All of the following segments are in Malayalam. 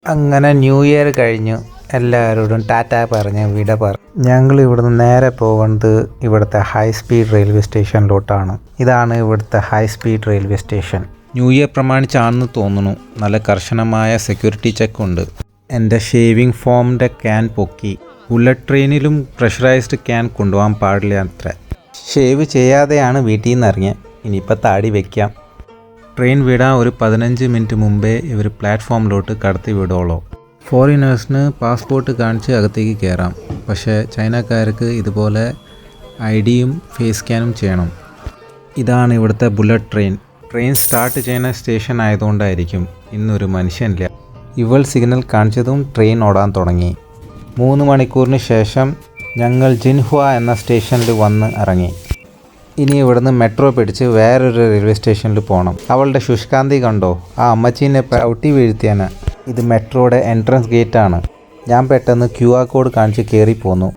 അങ്ങനെ ന്യൂ ഇയർ കഴിഞ്ഞു. എല്ലാവരോടും ടാറ്റ പറഞ്ഞ് വിട ഞങ്ങൾ ഇവിടുന്ന് നേരെ പോകുന്നത് ഇവിടുത്തെ ഹൈ സ്പീഡ് റെയിൽവേ സ്റ്റേഷനിലോട്ടാണ്. ഇതാണ് ഇവിടുത്തെ high speed railway station. New year പ്രമാണിച്ചാണെന്ന് തോന്നുന്നു. നല്ല കർശനമായ സെക്യൂരിറ്റി ചെക്ക് ഉണ്ട്. എൻ്റെ ഷേവിംഗ് ഫോമിൻ്റെ ക്യാൻ പൊക്കി. ബുള്ളറ്റ് ട്രെയിനിലും പ്രഷറൈസ്ഡ് ക്യാൻ കൊണ്ടുപോകാൻ പാടില്ല അത്ര. ഷേവ് ചെയ്യാതെയാണ് വീട്ടിൽ നിന്ന് ഇറങ്ങിയത്. ഇനിയിപ്പോൾ താടി വയ്ക്കാം. ട്രെയിൻ വിടാൻ ഒരു 15 മിനിറ്റ് മുമ്പേ ഇവർ പ്ലാറ്റ്ഫോമിലോട്ട് കടത്തി വിടോളൂ. ഫോറിനേഴ്സിന് പാസ്പോർട്ട് കാണിച്ച് അകത്തേക്ക് കയറാം. പക്ഷേ ചൈനക്കാർക്ക് ഇതുപോലെ ID-യും ഫേസ് സ്കാനും ചെയ്യണം. ഇതാണ് ഇവിടുത്തെ ബുള്ളറ്റ് ട്രെയിൻ. ട്രെയിൻ സ്റ്റാർട്ട് ചെയ്യുന്ന സ്റ്റേഷൻ ആയതുകൊണ്ടായിരിക്കും ഇന്നൊരു മനുഷ്യനില്ല. ഇവൾ സിഗ്നൽ കാണിച്ചതും ട്രെയിൻ ഓടാൻ തുടങ്ങി. 3 മണിക്കൂറിന് ശേഷം ഞങ്ങൾ ജിൻഹുവ എന്ന സ്റ്റേഷനിൽ വന്ന് ഇറങ്ങി. ഇനി ഇവിടുന്ന് മെട്രോ പിടിച്ച് വേറൊരു റെയിൽവേ സ്റ്റേഷനിൽ പോകണം. അവളുടെ ശുഷ്കാന്തി കണ്ടോ? ആ അമ്മച്ചീനെ ഔട്ടി വീഴ്ത്തിയാണ്. ഇത് മെട്രോയുടെ എൻട്രൻസ് ഗേറ്റാണ്. ഞാൻ പെട്ടെന്ന് QR കോഡ് കാണിച്ച് കയറിപ്പോന്നു.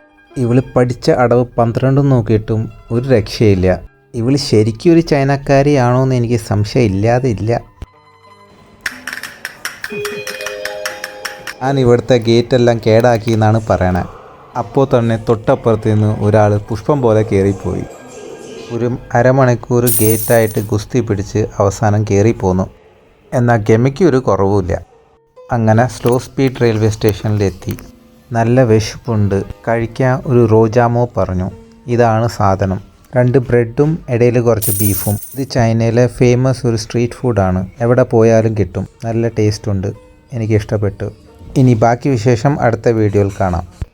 ഇവൾ പഠിച്ച അടവ് 12 നോക്കിയിട്ടും ഒരു രക്ഷയില്ല. ഇവൾ ശരിക്കും ഒരു ചൈനക്കാരിയാണോ എന്ന് എനിക്ക് സംശയം ഇല്ലാതെ ഇല്ല. ഞാൻ ഇവിടുത്തെ ഗേറ്റെല്ലാം കേടാക്കി എന്നാണ് പറയണേ. അപ്പോൾ തന്നെ തൊട്ടപ്പുറത്ത് നിന്ന് ഒരാൾ പുഷ്പം പോലെ കയറിപ്പോയി. ഒരു അരമണിക്കൂർ ഗേറ്റായിട്ട് ഗുസ്തി പിടിച്ച് അവസാനം കയറിപ്പോന്നു. എന്നാൽ ഗമയ്ക്ക് ഒരു കുറവുമില്ല. അങ്ങനെ സ്ലോ സ്പീഡ് റെയിൽവേ സ്റ്റേഷനിലെത്തി. നല്ല വിശപ്പുണ്ട്, കഴിക്കാൻ ഒരു റോജാമോ പറഞ്ഞു. ഇതാണ് സാധനം. 2 ബ്രെഡും ഇടയിൽ കുറച്ച് ബീഫും. ഇത് ചൈനയിലെ ഫേമസ് ഒരു സ്ട്രീറ്റ് ഫുഡാണ്. എവിടെ പോയാലും കിട്ടും. നല്ല ടേസ്റ്റ് ഉണ്ട്. എനിക്കിഷ്ടപ്പെട്ടു. ഇനി ബാക്കി വിശേഷം അടുത്ത വീഡിയോയിൽ കാണാം.